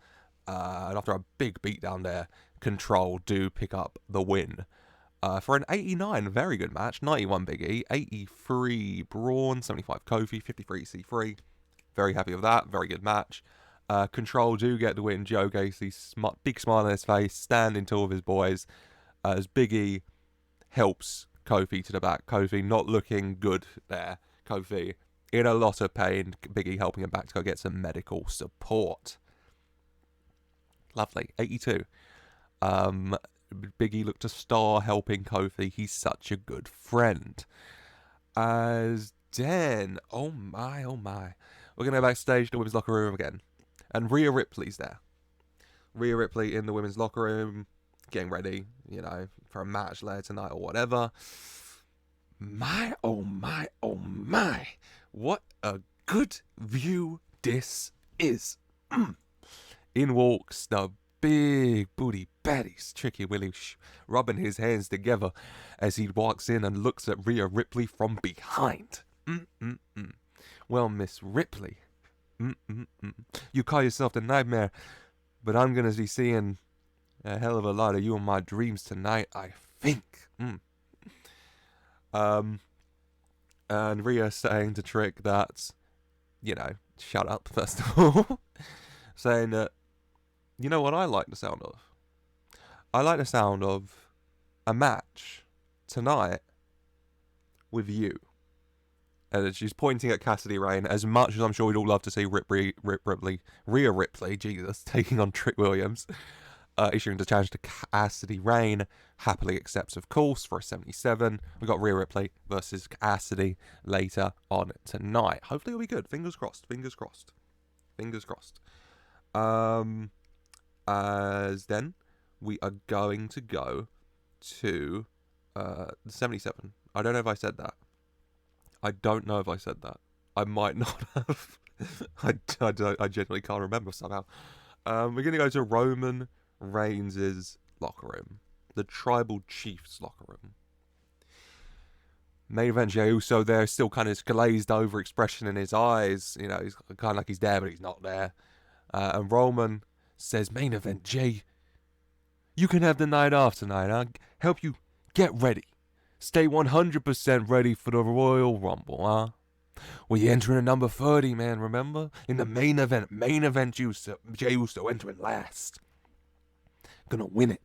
[SPEAKER 1] And after a big beatdown there, Control do pick up the win. For an 89, very good match. 91 Big E, 83 Braun, 75 Kofi, 53 C3. Very happy with that. Very good match. Control do get the win. Joe Gacy, big smile on his face, standing tall with his boys. As Big E helps Kofi to the back. Kofi not looking good there. Kofi in a lot of pain. Big E helping him back to go get some medical support. Lovely. 82. Big E looked a star helping Kofi. He's such a good friend. As then, oh my. We're going to go backstage to the women's locker room again. And Rhea Ripley's there. Rhea Ripley in the women's locker room, getting ready, you know, for a match later tonight or whatever. My, oh my. What a good view this is. In walks the big booty baddies, Tricky Willie, rubbing his hands together as he walks in and looks at Rhea Ripley from behind. Well, Miss Ripley, you call yourself the Nightmare, but I'm going to be seeing a hell of a lot of you in my dreams tonight, I think. And Rhea saying to Trick that, you know, shut up, first of all. Saying that, you know what I like the sound of? I like the sound of a match tonight with you. And she's pointing at Cassidy Rayne, as much as I'm sure we'd all love to see Rhea Ripley, Jesus, taking on Trick Williams, issuing the challenge to Cassidy Rayne, happily accepts, of course, for a 77. We've got Rhea Ripley versus Cassidy later on tonight. Hopefully it'll be good. Fingers crossed. As then, we are going to go to 77. I don't know if I said that. I don't know if I said that. I might not have. I genuinely can't remember somehow. We're going to go to Roman Reigns' locker room. The Tribal Chief's locker room. Main event, Jey Uso there, still kind of glazed over expression in his eyes. You know, he's kind of like he's there, but he's not there. And Roman says, main event, Jey, you can have the night off tonight. I'll help you get ready. Stay 100% ready for the Royal Rumble, huh? Well, you're entering at number 30, man, remember? In the main event, Jey Uso entering last. Gonna win it,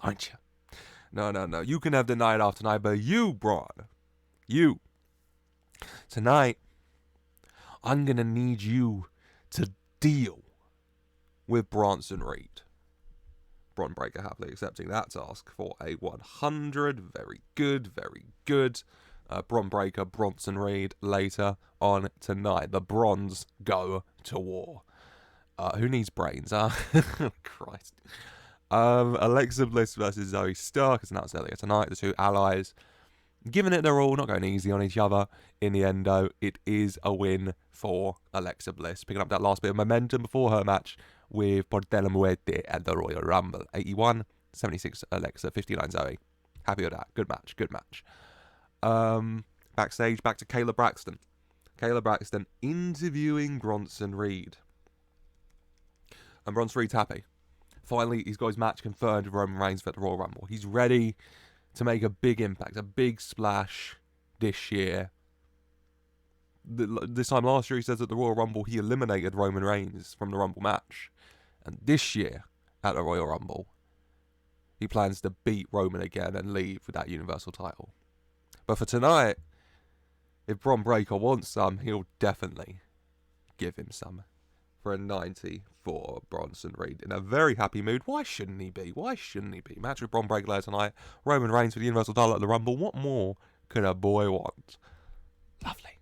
[SPEAKER 1] aren't you? No. You can have the night off tonight, but you, Braun, you. Tonight, I'm gonna need you to deal with Bronson Reed. Braun Breaker happily accepting that task for a 100. Very good, very good. Braun Breaker, Bronson Reed later on tonight. The Bronze go to war. Who needs brains, huh? Christ. Alexa Bliss versus Zoe Stark is announced earlier tonight. The two allies giving it their all, not going easy on each other. In the end, though, it is a win for Alexa Bliss, picking up that last bit of momentum before her match with Portela Muerte at the Royal Rumble. 81, 76 Alexa, 59 Zoe. Happy with that. Good match, good match. Backstage, back to Kayla Braxton. Kayla Braxton interviewing Bronson Reed. And Bronson Reed's happy. Finally, he's got his match confirmed with Roman Reigns for the Royal Rumble. He's ready to make a big impact, a big splash this year. This time last year, he says at the Royal Rumble, he eliminated Roman Reigns from the Rumble match. And this year, at the Royal Rumble, he plans to beat Roman again and leave with that Universal title. But for tonight, if Braun Breaker wants some, he'll definitely give him some. For a 90 for Bronson Reed. In a very happy mood. Why shouldn't he be? Why shouldn't he be? Match with Braun Breaker later tonight. Roman Reigns for the Universal title at the Rumble. What more could a boy want? Lovely.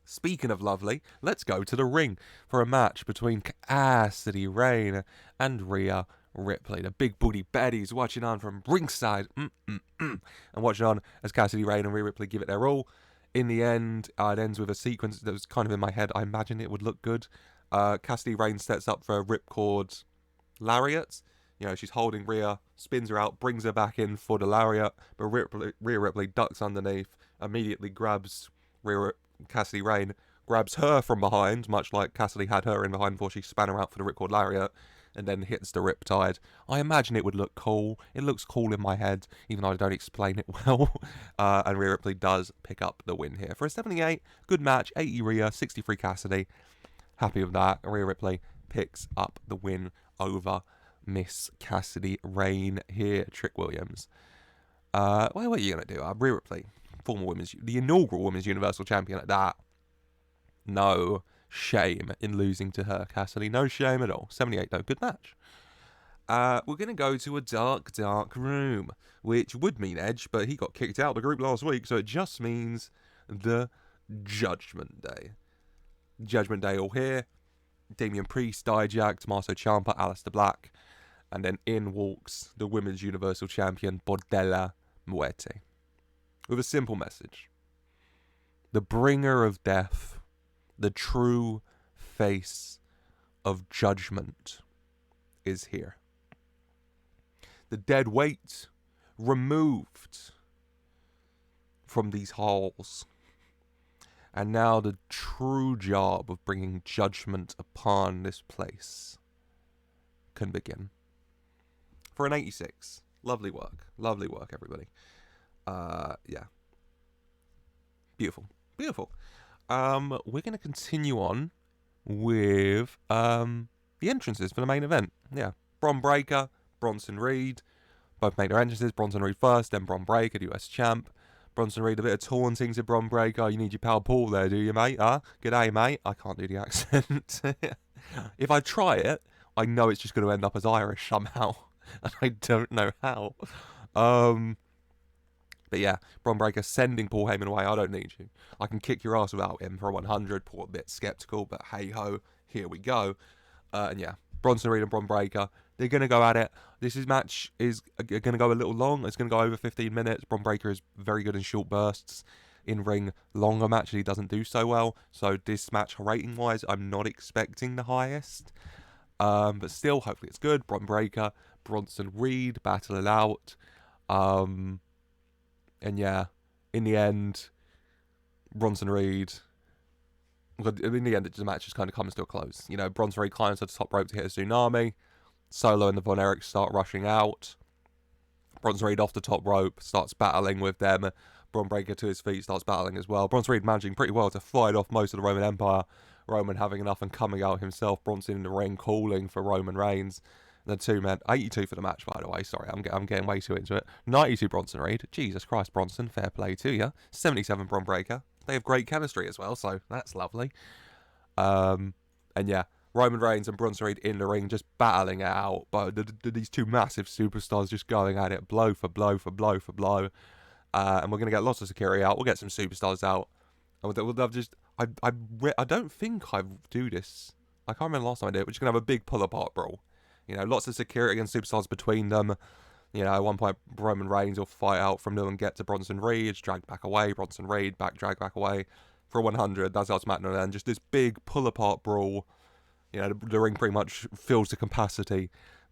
[SPEAKER 1] Speaking of lovely, let's go to the ring for a match between Cassidy Rain and Rhea Ripley. The big booty baddies watching on from ringside. And watching on as Cassidy Rain and Rhea Ripley give it their all. In the end, it ends with a sequence that was kind of in my head. I imagine it would look good. Cassidy Rain sets up for a ripcord lariat. You know, she's holding Rhea, spins her out, brings her back in for the lariat, but Rhea Ripley ducks underneath, immediately grabs Cassidy Rain, grabs her from behind, much like Cassidy had her in behind before she span her out for the ripcord lariat, and then hits the riptide. I imagine it would look cool. It looks cool in my head, even though I don't explain it well. And Rhea Ripley does pick up the win here. For a 78, good match, 80 Rhea, 63 Cassidy. Happy with that. Rhea Ripley picks up the win over Miss Cassidy Rain here. Trick Williams. What are you going to do? Rhea Ripley, the inaugural Women's Universal Champion at that. No shame in losing to her, Cassidy. No shame at all. 78 though. Good match. We're going to go to a dark room, which would mean Edge, but he got kicked out of the group last week, so it just means the Judgment Day. Judgment Day all here. Damian Priest, Dijak, Tommaso Ciampa, Aleister Black. And then in walks the Women's Universal Champion, Portela Muerte. With a simple message. The bringer of death, the true face of judgment, is here. The dead weight removed from these halls. And now the true job of bringing judgment upon this place can begin. For an 86. Lovely work. Lovely work, everybody. Yeah. Beautiful. Beautiful. We're going to continue on with the entrances for the main event. Yeah. Braun Breaker, Bronson Reed. Both made their entrances. Bronson Reed first, then Braun Breaker, the US champ. Bronson Reed, a bit of taunting to Braun Breaker. You need your pal Paul there, do you, mate? Huh? G'day, mate. I can't do the accent. If I try it, I know it's just going to end up as Irish somehow. And I don't know how. But yeah, Braun Breaker sending Paul Heyman away. I don't need you. I can kick your ass without him for 100. Paul a bit skeptical, but hey-ho, here we go. And yeah, Bronson Reed and Braun Breaker They're going to go at it. This match is going to go a little long. It's going to go over 15 minutes. Braun Breaker is very good in short bursts. In ring, longer matches he doesn't do so well. So this match, rating wise, I'm not expecting the highest. But still, hopefully it's good. Braun Breaker, Bronson Reed, battle it out. And yeah, in the end, Bronson Reed. In the end, the match just kind of comes to a close. You know, Bronson Reed climbs to the top rope to hit a tsunami. Solo and the Von Erichs start rushing out. Bronson Reed off the top rope, starts battling with them. Braun Breaker to his feet, starts battling as well. Bronson Reed managing pretty well to fight off most of the Roman Empire. Roman having enough and coming out himself. Bronson in the ring calling for Roman Reigns. And the two men, 82 for the match, by the way. Sorry, I'm getting way too into it. 92 Bronson Reed. Jesus Christ, Bronson, fair play to you. 77 Braun Breaker. They have great chemistry as well, so that's lovely. And yeah, Roman Reigns and Bronson Reed in the ring just battling it out. But these two massive superstars just going at it, blow for blow for blow for blow. And we're going to get lots of security out. We'll get some superstars out. And we'll just... I don't think I do this. I can't remember the last time I did it. We're just going to have a big pull-apart brawl. You know, lots of security and superstars between them. You know, at one point, Roman Reigns will fight out from them and get to Bronson Reed, drag back away, Bronson Reed, drag back away. For 100, that's how Smackdown ends. Just this big pull-apart brawl. You know, the ring pretty much fills to capacity.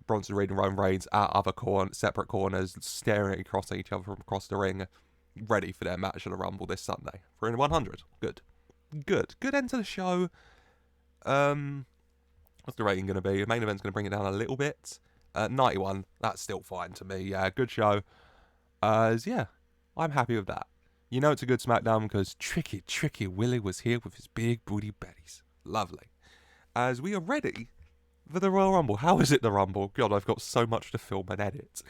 [SPEAKER 1] Bronson Reed and Roman Reigns at other separate corners, staring across each other from across the ring, ready for their match at the Rumble this Sunday. For in 100. Good end to the show. What's the rating going to be? The main event's going to bring it down a little bit. 91, that's still fine to me. Yeah, good show. Yeah, I'm happy with that. You know it's a good Smackdown because Tricky Willie was here with his big booty betties. Lovely. As we are ready for the Royal Rumble. How is it the Rumble? God, I've got so much to film and edit.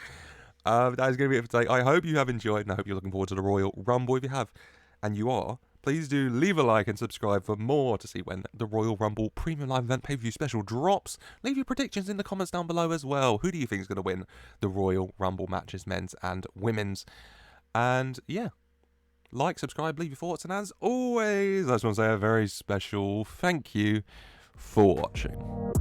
[SPEAKER 1] That is going to be it for today. I hope you have enjoyed and I hope you're looking forward to the Royal Rumble. If you have, and you are, please do leave a like and subscribe for more to see when the Royal Rumble Premium Live Event pay-per-view special drops. Leave your predictions in the comments down below as well. Who do you think is going to win the Royal Rumble matches, men's and women's? And yeah, like, subscribe, leave your thoughts, and as always, I just want to say a very special thank you for watching.